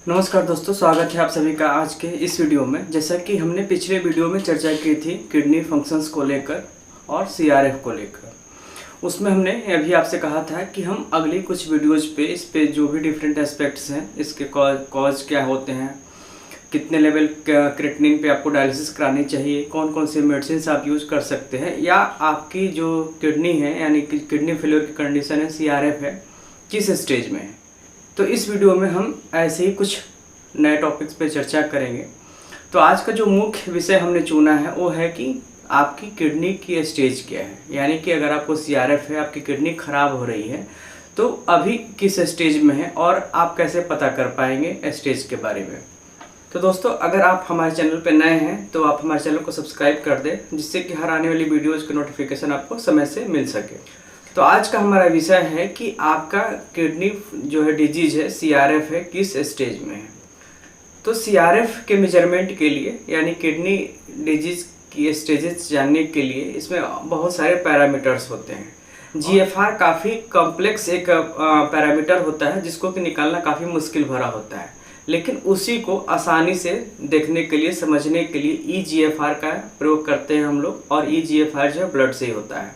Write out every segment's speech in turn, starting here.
नमस्कार दोस्तों, स्वागत है आप सभी का आज के इस वीडियो में। जैसा कि हमने पिछले वीडियो में चर्चा की थी किडनी फंक्शंस को लेकर और सीआरएफ को लेकर, उसमें हमने अभी आपसे कहा था कि हम अगली कुछ वीडियोज पे इस पे जो भी डिफरेंट एस्पेक्ट्स हैं, इसके कॉज क्या होते हैं, कितने लेवल क्रिएटिनिन पे आपको डायलिसिस करानी चाहिए, कौन कौन से मेडिसिन आप यूज़ कर सकते हैं, या आपकी जो किडनी है यानी कि किडनी फेलियर की कंडीशन है, सीआरएफ है, किस स्टेज में है। तो इस वीडियो में हम ऐसे ही कुछ नए टॉपिक्स पे चर्चा करेंगे। तो आज का जो मुख्य विषय हमने चुना है वो है कि आपकी किडनी की स्टेज क्या है, यानी कि अगर आपको सीआरएफ है, आपकी किडनी ख़राब हो रही है, तो अभी किस स्टेज में है और आप कैसे पता कर पाएंगे स्टेज के बारे में। तो दोस्तों, अगर आप हमारे चैनल पर नए हैं तो आप हमारे चैनल को सब्सक्राइब कर दें, जिससे कि हर आने वाली वीडियोज़ की नोटिफिकेशन आपको समय से मिल सके। तो आज का हमारा विषय है कि आपका किडनी जो है डिजीज है, सीआरएफ है, किस स्टेज में है। तो सीआरएफ के मेजरमेंट के लिए यानी किडनी डिजीज की स्टेजेस जानने के लिए इसमें बहुत सारे पैरामीटर्स होते हैं। जीएफआर काफ़ी कॉम्प्लेक्स एक पैरामीटर होता है जिसको कि निकालना काफ़ी मुश्किल भरा होता है, लेकिन उसी को आसानी से देखने के लिए, समझने के लिए ईजीएफआर का प्रयोग करते हैं हम लोग। और ईजीएफआर जो है ब्लड से ही होता है।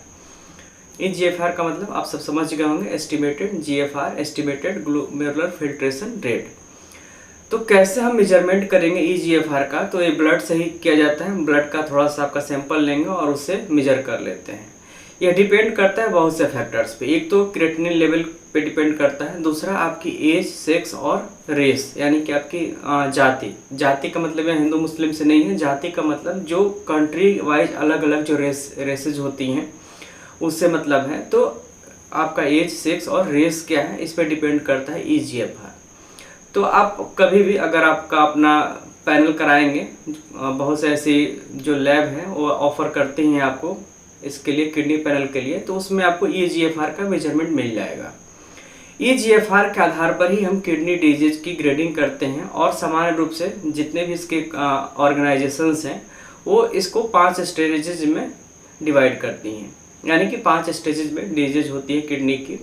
ईजीएफआर का मतलब आप सब समझ गए होंगे, estimated GFR, estimated glomerular filtration rate. तो कैसे हम मेजरमेंट करेंगे ईजीएफआर का, तो ये ब्लड से ही किया जाता है। ब्लड का थोड़ा सा आपका सैंपल लेंगे और उससे मेजर कर लेते हैं। यह डिपेंड करता है बहुत से फैक्टर्स पे। एक तो क्रिएटिनिन लेवल पे डिपेंड करता है, दूसरा आपकी एज, सेक्स और रेस, यानी कि आपकी जाति का मतलब है हिंदू मुस्लिम से नहीं है। जाति का मतलब जो कंट्री वाइज अलग अलग जो रेसेज होती हैं उससे मतलब है। तो आपका एज, सेक्स और रेस क्या है, इस पर डिपेंड करता है ईजीएफआर। तो आप कभी भी अगर आपका अपना पैनल कराएंगे, बहुत से ऐसी जो लैब हैं वो ऑफ़र करती हैं आपको इसके लिए, किडनी पैनल के लिए, तो उसमें आपको ईजीएफआर का मेजरमेंट मिल जाएगा। ईजीएफआर के आधार पर ही हम किडनी डिजीज की ग्रेडिंग करते हैं। और सामान्य रूप से जितने भी इसके ऑर्गेनाइजेशंस हैं वो इसको 5 स्टेजेज में डिवाइड करती हैं, यानी कि 5 स्टेजेज में डिजीज होती है किडनी की।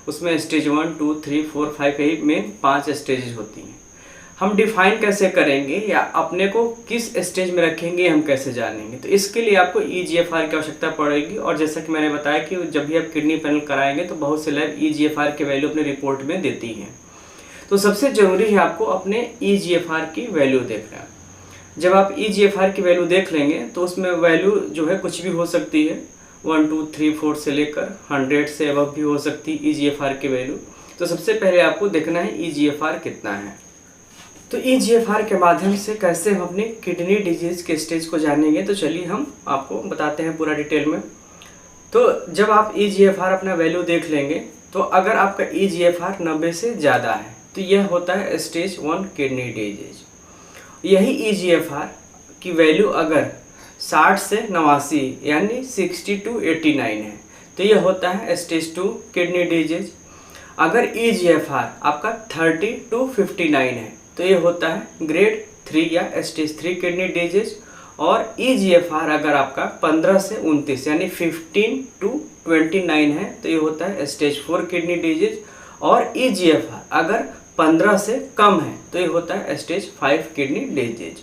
उसमें स्टेज 1, 2, 3, 4, 5 यही में 5 स्टेजेज होती हैं। हम डिफाइन कैसे करेंगे या अपने को किस स्टेज में रखेंगे हम कैसे जानेंगे, तो इसके लिए आपको ईजीएफआर की आवश्यकता पड़ेगी। और जैसा कि मैंने बताया कि जब भी आप किडनी पैनल कराएंगे तो बहुत से लैब ईजीएफआर की वैल्यू अपने रिपोर्ट में देती हैं। तो सबसे ज़रूरी है आपको अपने ईजीएफआर की वैल्यू देखना। जब आप ईजीएफआर की वैल्यू देख लेंगे तो उसमें वैल्यू जो है कुछ भी हो सकती है, 1, 2, 3, 4 से लेकर 100 से अबव भी हो सकती है ईजीएफआर की वैल्यू। तो सबसे पहले आपको देखना है ईजीएफआर कितना है। तो ईजीएफआर के माध्यम से कैसे हम अपनी किडनी डिजीज के स्टेज को जानेंगे, तो चलिए हम आपको बताते हैं पूरा डिटेल में। तो जब आप ईजीएफआर अपना वैल्यू देख लेंगे, तो अगर आपका ईजीएफआर 90 से ज़्यादा है तो यह होता है स्टेज 1 किडनी डिजीज। यही ईजीएफआर की वैल्यू अगर 60 से 89 यानी 60 to 89 है तो ये होता है स्टेज 2 किडनी डिजीज। अगर ईजीएफआर आपका 30 to 59 है तो ये होता है ग्रेड 3 या स्टेज 3 किडनी डिजीज। और ईजीएफआर अगर आपका 15 से 29 यानी 15 to 29 है तो ये होता है स्टेज 4 किडनी डिजीज। और ईजीएफआर अगर 15 से कम है तो ये होता है स्टेज 5 किडनी डिजीज।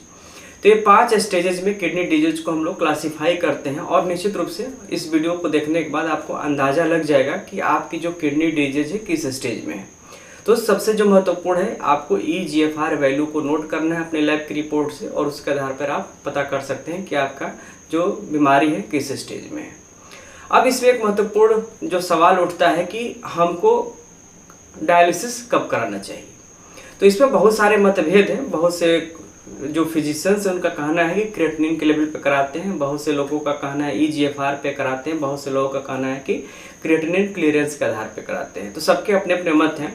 तो ये 5 स्टेजेस में किडनी डिजीज को हम लोग क्लासीफाई करते हैं। और निश्चित रूप से इस वीडियो को देखने के बाद आपको अंदाज़ा लग जाएगा कि आपकी जो किडनी डिजीज है किस स्टेज में है। तो सबसे जो महत्वपूर्ण है, आपको ईजीएफआर वैल्यू को नोट करना है अपने लैब की रिपोर्ट से, और उसके आधार पर आप पता कर सकते हैं कि आपका जो बीमारी है किस स्टेज में है। अब इसमें एक महत्वपूर्ण जो सवाल उठता है कि हमको डायलिसिस कब कराना चाहिए। तो इसमें बहुत सारे मतभेद हैं। बहुत से जो फिजिशियंस हैं उनका कहना है कि क्रिएटिनिन के लेवल पे कराते हैं, बहुत से लोगों का कहना है ईजीएफआर पे कराते हैं, बहुत से लोगों का कहना है कि क्रिएटिनिन क्लियरेंस के आधार पे कराते हैं। तो सबके अपने अपने मत हैं।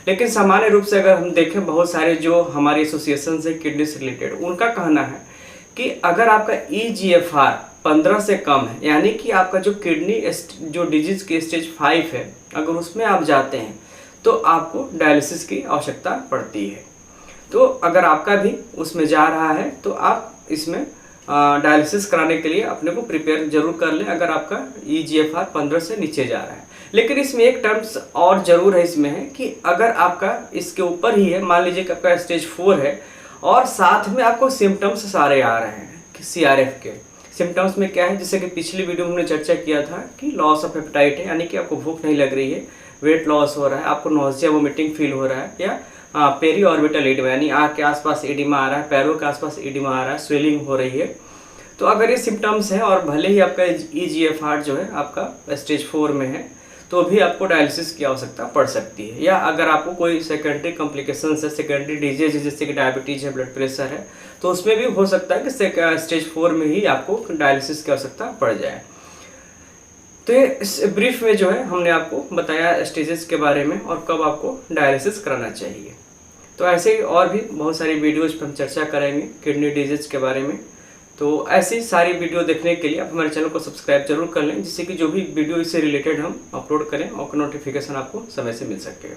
लेकिन सामान्य रूप से अगर हम देखें, बहुत सारे जो हमारे एसोसिएशन है किडनी से रिलेटेड, उनका कहना है कि अगर आपका ईजीएफआर 15 से कम है, यानी कि आपका जो किडनी जो डिजीज की स्टेज 5 है, अगर उसमें आप जाते हैं तो आपको डायलिसिस की आवश्यकता पड़ती है। तो अगर आपका भी उसमें जा रहा है तो आप इसमें डायलिसिस कराने के लिए अपने को प्रिपेयर जरूर कर लें, अगर आपका ईजीएफआर 15 से नीचे जा रहा है। लेकिन इसमें एक टर्म्स और ज़रूर है इसमें है कि अगर आपका इसके ऊपर ही है, मान लीजिए कि आपका स्टेज 4 है और साथ में आपको सिम्टम्स सारे आ रहे हैं कि CRF के सिम्टम्स में क्या है, जैसे कि पिछली वीडियो में हमने चर्चा किया था कि लॉस ऑफ एपेटाइट है, यानी कि आपको भूख नहीं लग रही है, वेट लॉस हो रहा है, आपको नोजिया वोमिटिंग फील हो रहा है, या पेरी ऑर्बिटल एडिमा यानी आँख के आसपास एडिमा आ रहा है, पैरों के आसपास एडिमा आ रहा है, स्वेलिंग हो रही है। तो अगर ये सिम्टम्स है और भले ही आपका EGFR जो है आपका स्टेज 4 में है, तो भी आपको डायलिसिस की आवश्यकता पड़ सकती है। या अगर आपको कोई सेकेंडरी कॉम्प्लिकेशंस है, सेकेंडरी डिजीज है, जैसे कि डायबिटीज है, ब्लड प्रेशर है, तो उसमें भी हो सकता है कि स्टेज 4 में ही आपको डायलिसिस की आवश्यकता पड़ जाए। तो ये इस ब्रीफ में जो है हमने आपको बताया स्टेजेस के बारे में और कब आपको डायलिसिस कराना चाहिए। तो ऐसे ही और भी बहुत सारी वीडियोज पर हम चर्चा करेंगे किडनी डिजीज के बारे में। तो ऐसी सारी वीडियो देखने के लिए आप हमारे चैनल को सब्सक्राइब जरूर कर लें, जिससे कि जो भी वीडियो इससे रिलेटेड हम अपलोड करें और नोटिफिकेशन आपको समय से मिल सके।